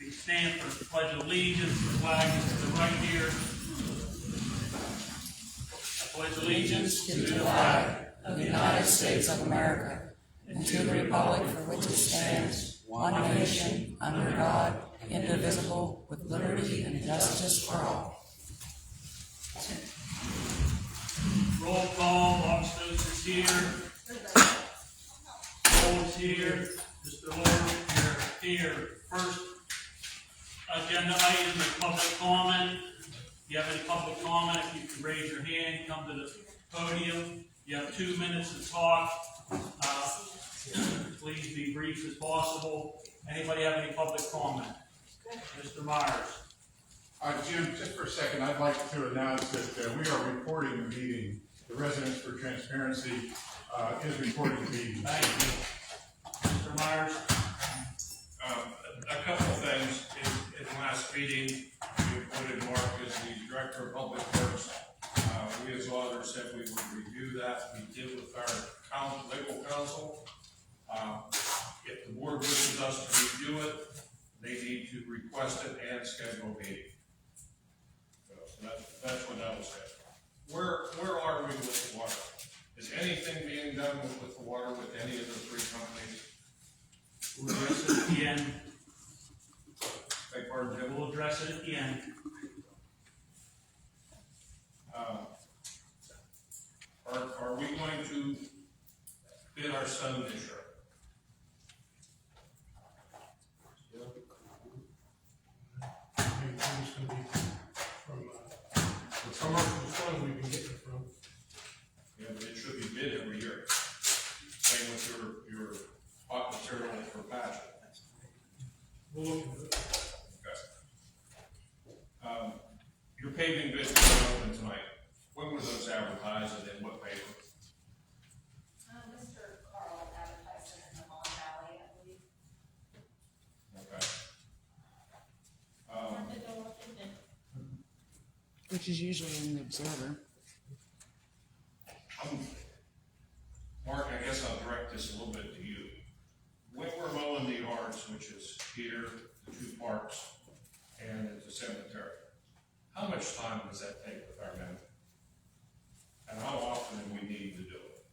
We stand for the Pledge of Allegiance. The flag is to the right here. I pledge allegiance to the flag of the United States of America and to the republic for which it stands, one nation, under God, indivisible, with liberty and justice for all. Roll call. Officers is here. Paul is here. Mr. Lord, you're here. First agenda item is public comment. If you have any public comment, if you can raise your hand, come to the podium. You have 2 minutes to talk. Please be brief as possible. Anybody have any public comment? Mr. Myers. Jim, just for a second, I'd like to announce that we are recording the meeting. The Residents for Transparency is recording the meeting. Thank you. Mr. Myers. A couple of things. In the last meeting, we appointed Mark as the Director of Public Works. We as auditors said we would review that. We did with our legal counsel. If the board wishes us to review it, they need to request it and schedule a meeting. So that's what that was said. Where are we with the water? Is anything being done with the water with any of the three companies? We'll address it at the end. Beg pardon, Jim? We'll address it at the end. Are we going to bid our stone this year? Commercial stone we've been getting it from. Yeah, but it should be bid every year. Same with your hot material for patching. We'll look into it. Okay. Your paving bids are open tonight. When were those advertised and in what paper? Mr. Carl advertised it in the Mon Valley, I believe. Okay. Which is usually in the Observer. Mark, I guess I'll direct this a little bit to you. When we're mowing the yards, which is here, the two parks, and at the cemetery, how much time does that take with our men? And how often do we need to do it?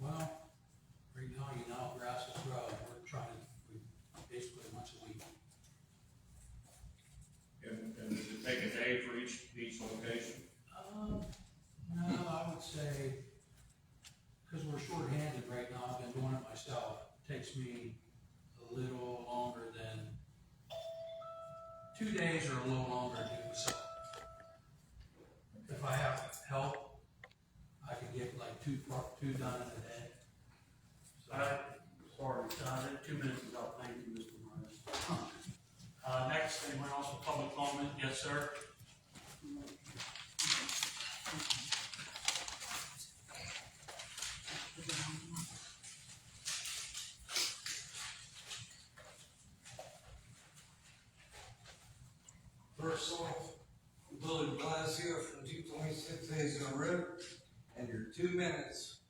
Well, right now, you know, grass is growing, we're trying, basically once a week. And does it take a day for each location? No, I would say, because we're short-handed right now, I've been doing it myself, it takes me a little longer than 2 days or a little longer to do it myself. If I have help, I can get like two done in a day. Sorry, 2 minutes is up. Thank you, Mr. Myers. Next, anyone else with public comment? Yes, sir. First off, Billy Blasio from 226 Hazel Road, and your 2 minutes,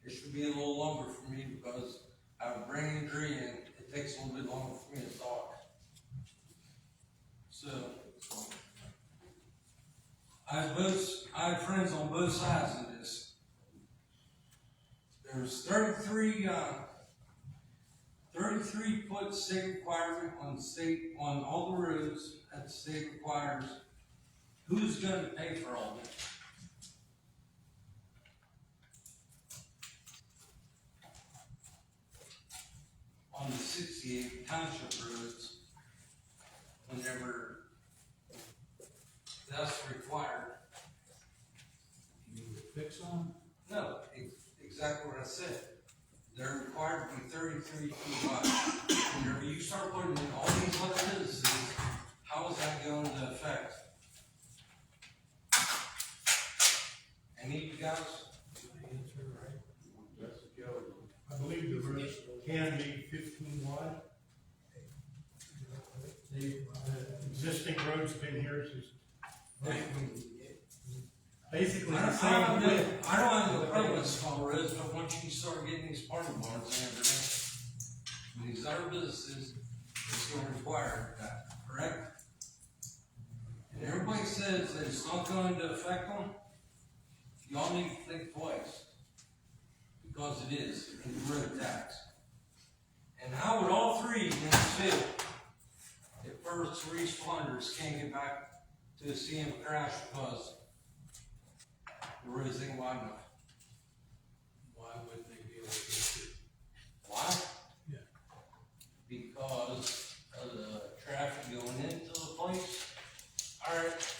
it should be a little longer for me because I have a brain injury and it takes a little bit longer for me to talk. So, I have friends on both sides of this. There's 33 foot state requirement on all the roads that the state requires. Who's going to pay for all this? On the 68 township roads, whenever that's required. You need to fix them. No, exactly what I said. They're required to be 33 feet wide. Whenever you start putting in all these little businesses, how is that going to affect? Any of you guys? Answer, right? I believe the roads can be 15 wide. The existing road's been here since basically the same width. I don't have no problem with small roads, but once you start getting these party barns and everything, these other businesses, it's gonna require that, correct? And everybody says that it's not going to affect them, y'all need to think twice. Because it is, it's road tax. And how would all three units feel if first responders can't get back to the scene of a crash because the roads ain't wide enough? Why wouldn't they be able to get it? Why? Yeah. Because of the traffic going into the place. Alright,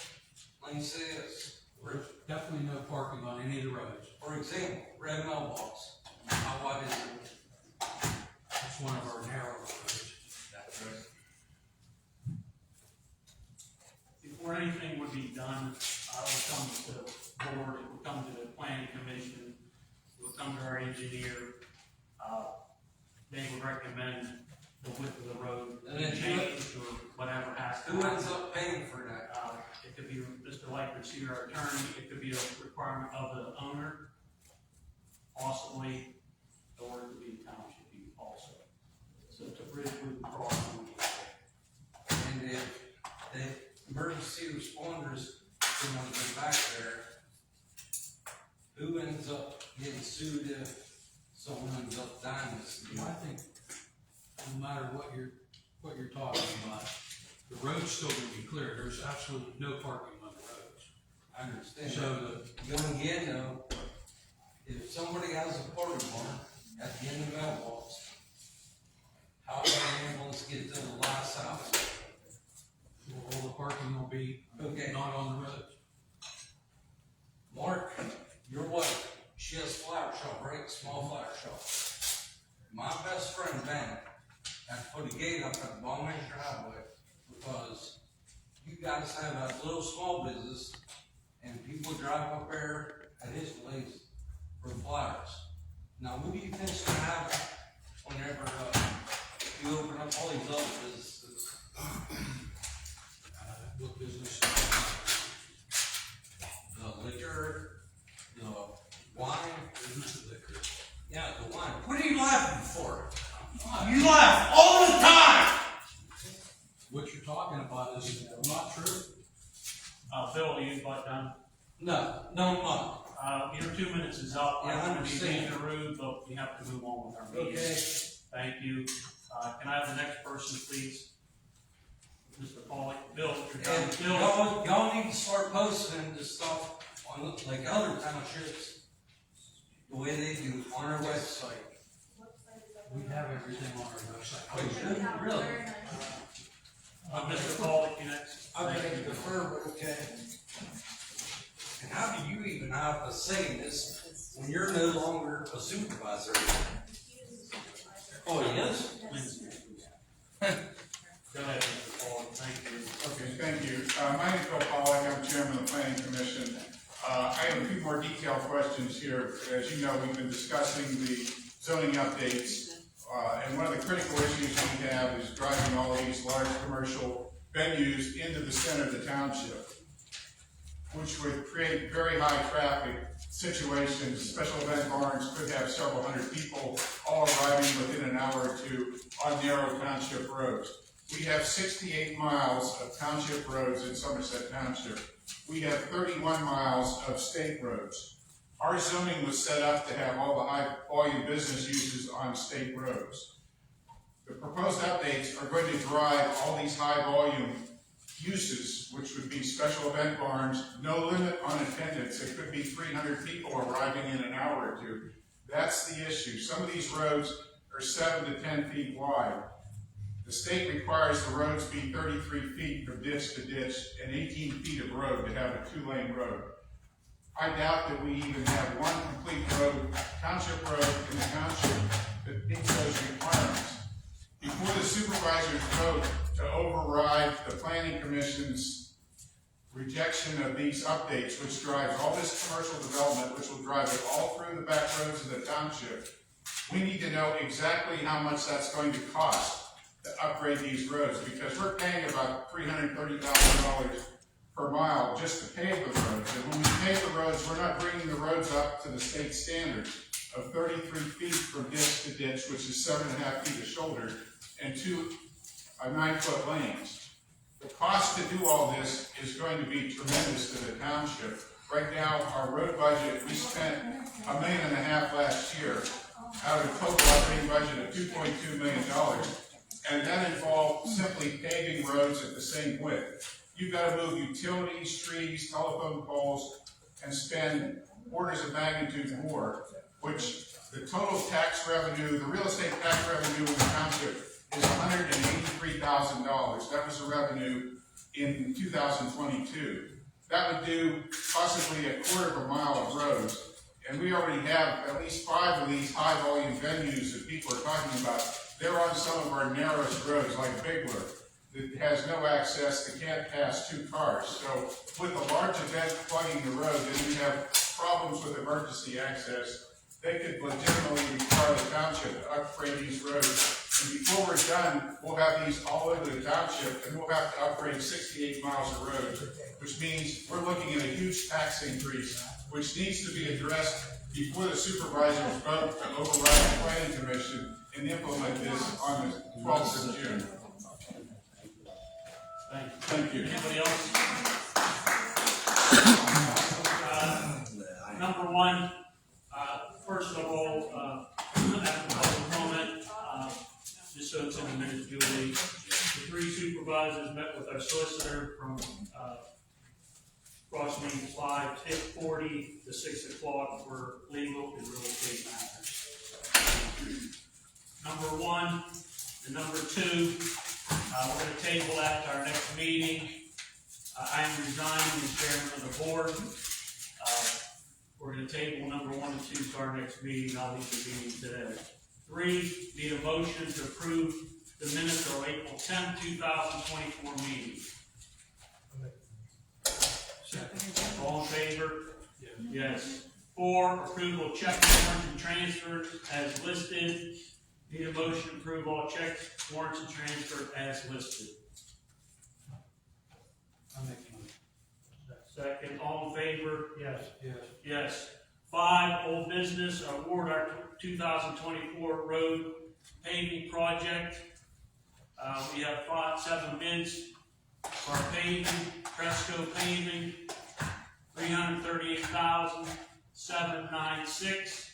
let me say this. There's definitely no parking on any of the roads. For example, red mailbox. How wide is it? It's one of our narrow roads. That's right. Before anything would be done, it would come to the board, it would come to the planning commission, it would come to our engineer. They would recommend the width of the road And then change or whatever has to Who happen. ends up paying for that? It could be Mr. Likers here, our attorney, it could be a requirement of the owner, possibly, or it could be township also. So it's a bridge we would cross on the And if the emergency responders don't want to go back there, who ends up getting sued if someone ends up dying this I think, no matter what you're talking about, the road's still gonna be clear. There's absolutely no parking on the roads. I understand. So Going again though, if somebody has a party barn at the end of the mailbox, how can an ambulance get to the last house? all the parking will be Okay. not on the roads. Mark, your wife, she has a flower shop, right? Small flower shop. My best friend Ben had to put a gate up at the bottom of your driveway because you guys have a little small business and people drive up there at his place for flowers. Now, what do you think's gonna happen whenever you open up all these other businesses? What business? The liquor, the wine. Business of liquor. Yeah, the wine. What are you laughing for? You laugh all the time! What you're talking about is not true. Bill, you about done? No, I'm not. Your 2 minutes is up. Yeah, I I'm going to be understand. being rude, but we have to move on with our meeting. Okay. Thank you. Can I have the next person, please? Mr. Pollock. Bill, you're done. And Bill, y'all need to start posting this stuff on, like other townships, the way they do on our website. We have everything on our website. Oh, you should? Really? Mr. Pollock, you next. I beg to defer, but okay. And how do you even have a say in this when you're no longer a supervisor? Oh, he is? Go ahead, Mr. Pollock. Thank you. Okay, thank you. My name is Bill Pollock, I'm chairman of the planning commission. I have a few more detailed questions here. As you know, we've been discussing the zoning updates. And one of the critical issues we have is driving all these large commercial venues into the center of the township, which would create very high traffic situations. Special event barns could have several hundred people all arriving within an hour or two on narrow township roads. We have 68 miles of township roads in Somerset Township. We have 31 miles of state roads. Our zoning was set up to have all the high volume business uses on state roads. The proposed updates are going to drive all these high volume uses, which would be special event barns, no limit on attendance. It could be 300 people arriving in an hour or two. That's the issue. Some of these roads are 7 to 10 feet wide. The state requires the roads be 33 feet from ditch to ditch and 18 feet of road to have a 2-lane road. I doubt that we even have one complete road, township road in the township that meets those requirements. Before the supervisors vote to override the planning commission's rejection of these updates, which drives all this commercial development, which will drive it all through the back roads of the township, we need to know exactly how much that's going to cost to upgrade these roads, because we're paying about $330,000 per mile just to pave the roads. And when we pave the roads, we're not bringing the roads up to the state standards of 33 feet from ditch to ditch, which is 7.5 feet of shoulder, and 2 9-foot lanes. The cost to do all this is going to be tremendous to the township. Right now, our road budget, we spent $1.5 million last year out of a total operating budget of $2.2 million. And that involved simply paving roads at the same width. You've got to move utilities, trees, telephone poles, and spend orders of magnitude more, which the total tax revenue, the real estate tax revenue in the township is $183,000. That was the revenue in 2022. That would do possibly 1/4 mile of roads. And we already have at least 5 of these high-volume venues that people are talking about. They're on some of our narrowest roads, like Bigler, that has no access, that can't pass 2 cars. So with a large event plugging the road, then you have problems with emergency access. They could legitimately require the township to upgrade these roads. And before we're done, we'll have these all over the township, and we'll have to upgrade 68 miles of road, which means we're looking at a huge tax increase, which needs to be addressed before the supervisors vote to override the planning commission and implement this on the 12th of June. Thank you. Anybody else? Number one, first of all, after public comment, just so it's in the minutes, Julie, the 3 supervisors met with our solicitor from approximately 5:40 to 6 o'clock for legal and real estate matters. Number 1 and number 2, we're going to table that to our next meeting. I am resigning as chairman of the board. We're going to table number 1 and 2 to our next meeting. I'll leave the meeting today. 3, need a motion to approve the minutes of April 10, 2024 meeting. All in favor? Yes. 4, approval of check warrants and transfers as listed. Need a motion to approve all checks, warrants, and transfers as listed. I'll make the motion. Second, all in favor? Yes. Yes. 5, old business, award our 2024 road paving project. We have 7 bids for our paving, Cresco paving, $338,796,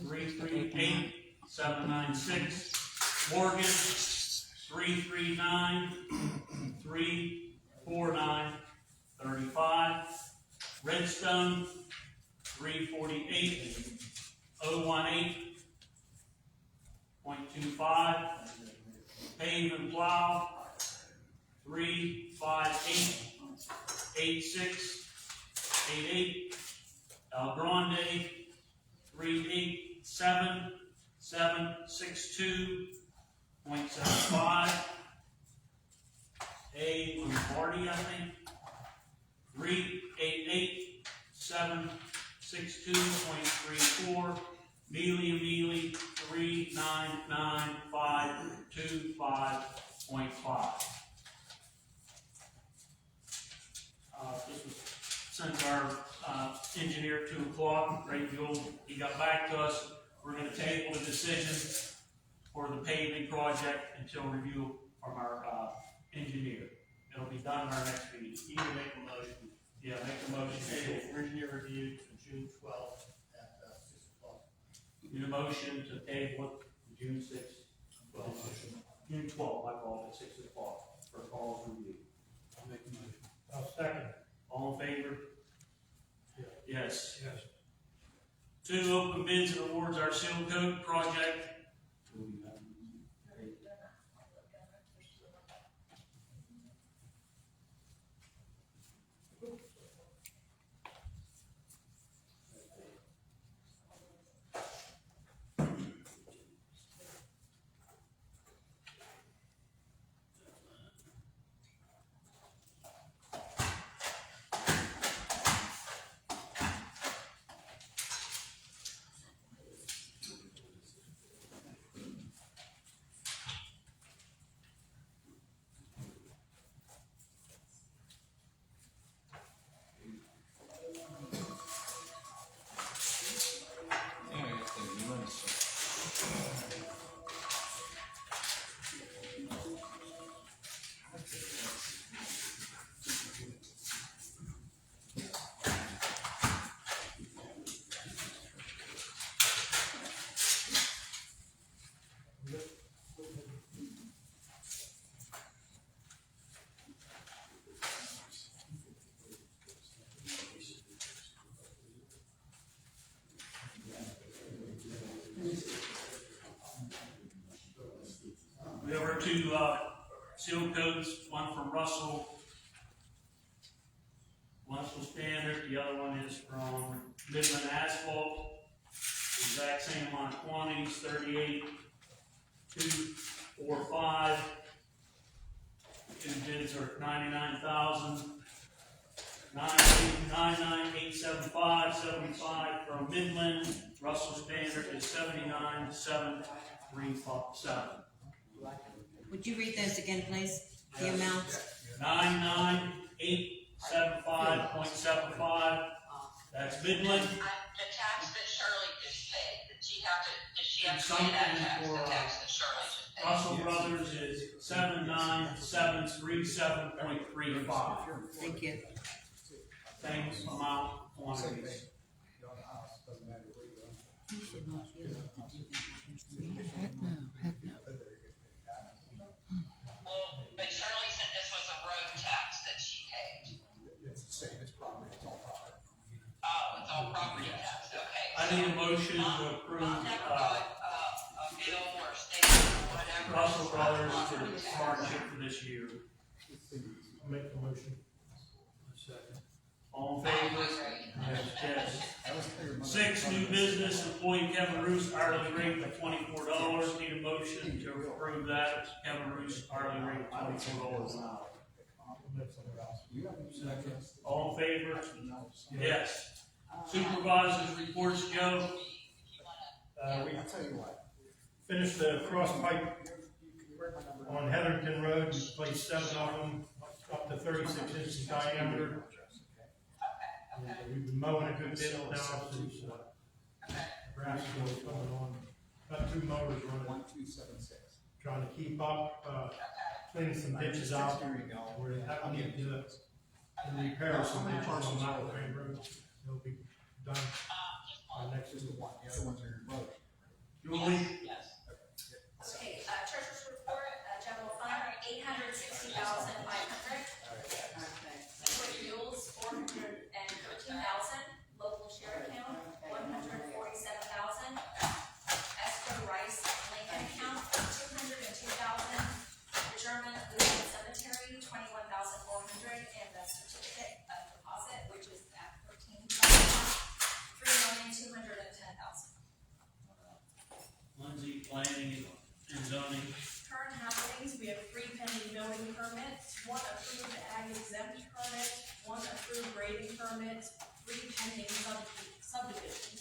338,796, Morgan, 339,349.35, Redstone, 348,018.25, Pave and Plow, 358,8688, El Grande, 387,762.75, A. Lombardi, I think, 388,762.34, Mealy, 399,525.5. This was sent to our engineer at 2 o'clock, Ray Buell. He got back to us. We're going to table the decision for the paving project until review from our engineer. It'll be done in our next meeting. You can make a motion. Yeah, make the motion. Table engineer review to June 12th at 6 o'clock. Need a motion to table it to June 6th. June 12th, I call it, 6 o'clock for Paul's review. I'll make the motion. I'll second. All in favor? Yes. 2, open bids and awards our seal coat project. two, seal coats, one from Russell Standard, the other one is from Midland Asphalt. Exact same amount of quantities, 38,245. Two bids are 99,875.75 from Midland. Russell Standard is 79,737. Would you read those again, please? The amounts? 99,875.75. That's Midland. The tax that Shirley just paid, did she have to And pay that tax, something the for, tax that Shirley just paid? Russell Brothers is 79737.35. Thank you. Same amount quantities. Well, but Shirley said this was a road tax that she paid. It's the same, it's property, it's all property. Oh, it's all property tax, okay. I need a motion to approve, Mom never got a bill or a statement or whatever. Russell Brothers Property for tax. partnership for this year. I'll make the motion. Second. All in favor? Yes. That was clear. 6, new business, employee Kevin Roos, hourly rate of $24. Need a motion to approve that. Kevin Roos, hourly rate of $24 an hour. Second. All in favor? Yes. Supervisors reports, Joe. We, I'll tell you what. Finished the cross pipe on Heatherton Road, we placed 7 of them, up to 36 inches diameter. And we've been mowing a good bit now since, grass was coming on. Got 2 mowers running. 1276. Trying to keep up, cleaning some ditches out. Where that need to, and repair some ditches on Mile Crane Road. They'll be done next Just week. the one, the other ones are your road. Julie? Yes. Okay, treasurer's report, general fund, 860,500. Liquid fuels, 413,000. Local share account, 147,000. Escrow Rice Lincoln account, 202,000. German Lutheran Cemetery, 21,400, and the certificate of deposit, which is at 3,210,000. Lindsay, planning and zoning. Current happenings, we have 3 pending building permits, 1 approved ag exempt permit, 1 approved grading permit, 3 pending subdivisions.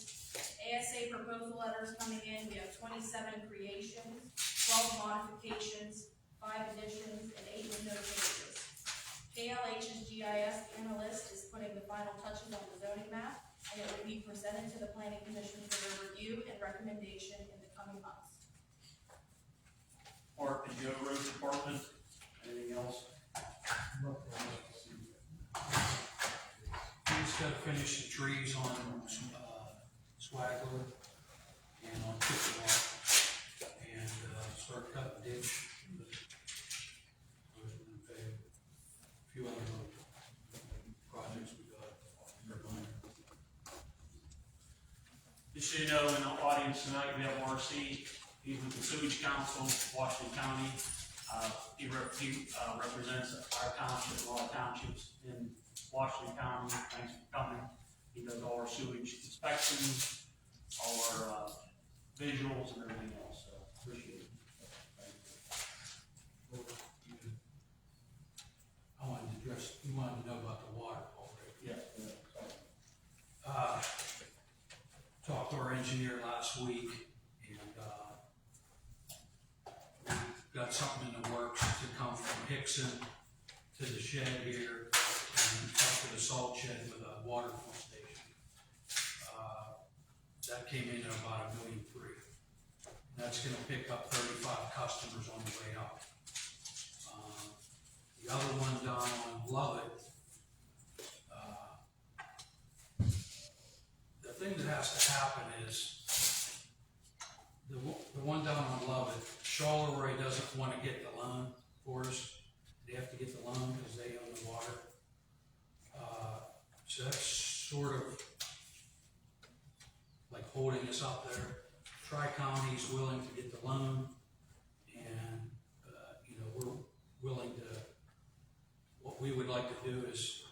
ASA proposal letters coming in, we have 27 creations, 12 modifications, 5 additions, and 8 window changes. KLH's GIS analyst is putting the final touches on the zoning map, and it will be presented to the planning commission for their review and recommendation in the coming months. Park and Joe Road Department. Anything else? We just gotta finish the trees on, Swagler and on Chippewa, and, start cutting ditch. A few other projects we got. Just so you know, in the audience tonight, we have RC, he's with the Sewage Council, Washington County. He represents our township, a lot of townships in Washington County. Thanks for coming. He does all our sewage inspections, all our visuals and everything else, so appreciate it. Thank you. I wanted to address, you wanted to know about the water already. Yeah. Talked to our engineer last week, and, we got something in the works to come from Hickson to the shed here, and up to the salt shed with a water pump station. That came in at about $1.3 million. That's gonna pick up 35 customers on the way up. The other one down on Lovett, the thing that has to happen is, the one down on Lovett, Charleroi doesn't wanna get the loan for us. They have to get the loan because they own the water. So that's sort of like holding us up there. Tri-County's willing to get the loan, and what we would like to do is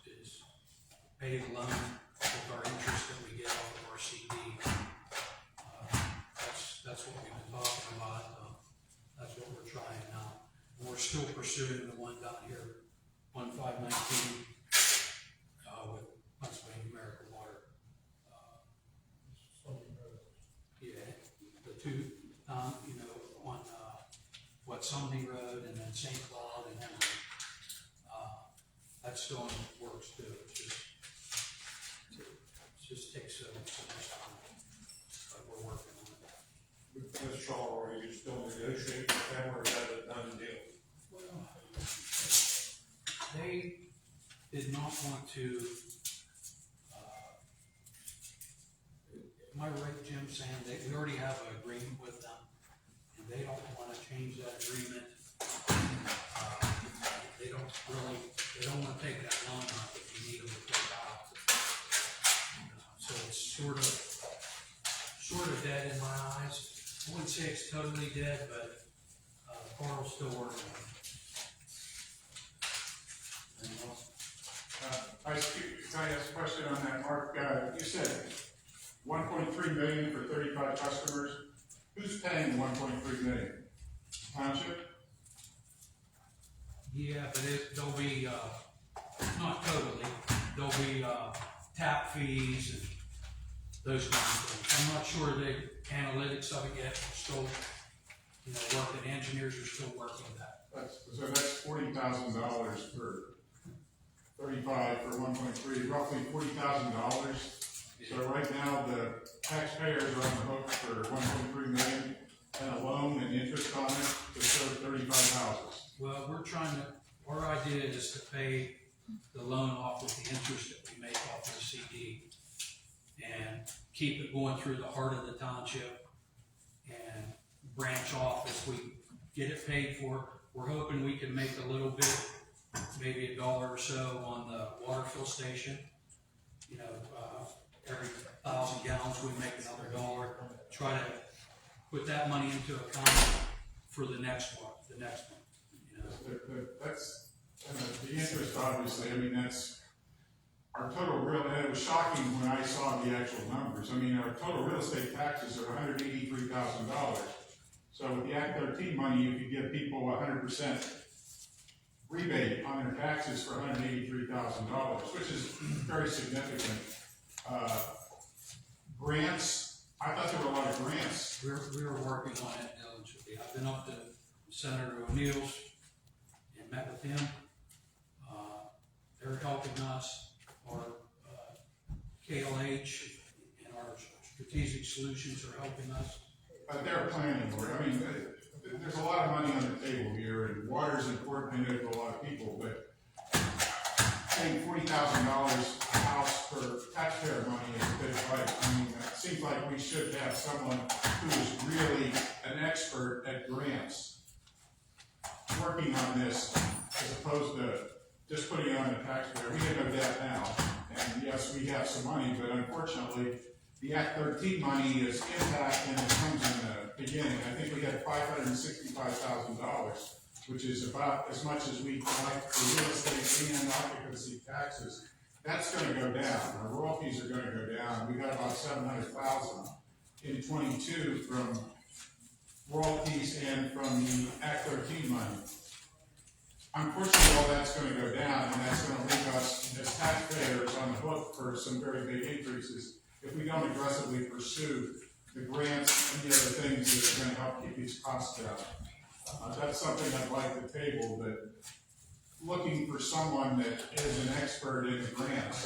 pay the loan with our interest that we get off of our CD. That's what we've been talking about. That's what we're trying now. And we're still pursuing the one down here, 1519, with Pennsylvania American Water. Yeah, the two, on, Sumney Road and then St. Cloud and Emory. That's still in the works too. It just takes so much time, but we're working on it. With Ms. Shaw, are you still negotiating with them, or is that a done deal? Well, they did not want to, am I right, Jim, saying we already have an agreement with them, and they don't want to change that agreement? They don't want to take that loan out if you need them to take it out. So it's sort of dead in my eyes. I wouldn't say it's totally dead, but Carl's still working on it. Anything else? Can I ask a question on that, Mark? You said 1.3 million for 35 customers. Who's paying the 1.3 million? Township? Yeah, but there'll be, not totally, there'll be, tap fees and those kinds of things. I'm not sure the analytics of it yet, we're still, working, engineers are still working that. So that's $40,000 for 35 for 1.3, roughly $40,000. So right now, the taxpayers are on the hook for 1.3 million and a loan and interest on it to serve 35 houses. Well, our idea is to pay the loan off with the interest that we make off the CD and keep it going through the heart of the township and branch off as we get it paid for. We're hoping we can make a little bit, maybe $1 or so on the water fill station. Every 1,000 gallons, we make another $1. Try to put that money into account for the next one. That's, the interest, obviously, that's our total and it was shocking when I saw the actual numbers. Our total real estate taxes are $183,000. So with the Act 13 money, you could give people 100% rebate on their taxes for $183,000, which is very significant. Grants, I thought there were a lot of grants. We were working on it diligently. I've been up to Senator O'Neill's and met with him. They're helping us. Our KLH and our strategic solutions are helping us. They're planning for it. There's a lot of money on the table here, and water is important, I know, to a lot of people, but paying $40,000 a house for taxpayer money is a bit right. It seems like we should have someone who is really an expert at grants working on this, as opposed to just putting it on the taxpayer. We have no debt now, and yes, we have some money, but unfortunately, the Act 13 money is intact and it comes in the beginning. I think we had $565,000, which is about as much as we collect for real estate and occupancy taxes. That's going to go down. Our royalties are going to go down. We got about $700,000 in 22 from royalties and from the Act 13 money. Unfortunately, all that's going to go down, and that's going to leave us as taxpayers on the hook for some very big increases if we don't aggressively pursue the grants and the other things that are going to help keep these costs down. That's something I'd like to table, but looking for someone that is an expert in the grants,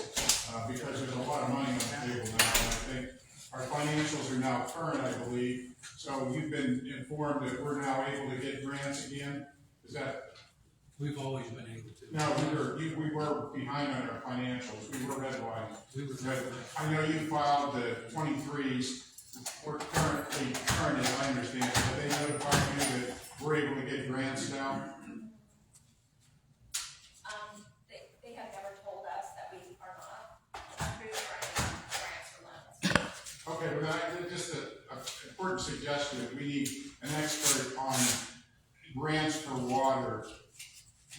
because there's a lot of money on the table now, and I think our financials are now current, I believe. So you've been informed that we're now able to get grants again? Is that? We've always been able to. No, we were behind on our financials. We were redlined. But I know you filed the 23s. We're currently current, as I understand it. Have they notified you that we're able to get grants now? They have never told us that we are not approved for any grants or loans. Okay, well, just an important suggestion. We need an expert on grants for water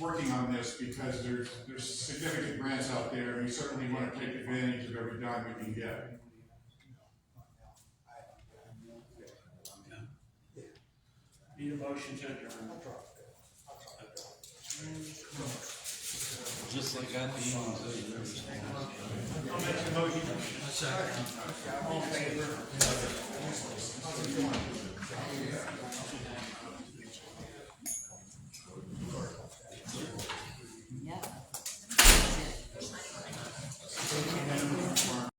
working on this because there's significant grants out there, and we certainly want to take advantage of every dime we can get. Need a motion to adjourn. Just like at the end. I'll make the motion. A second. All in favor?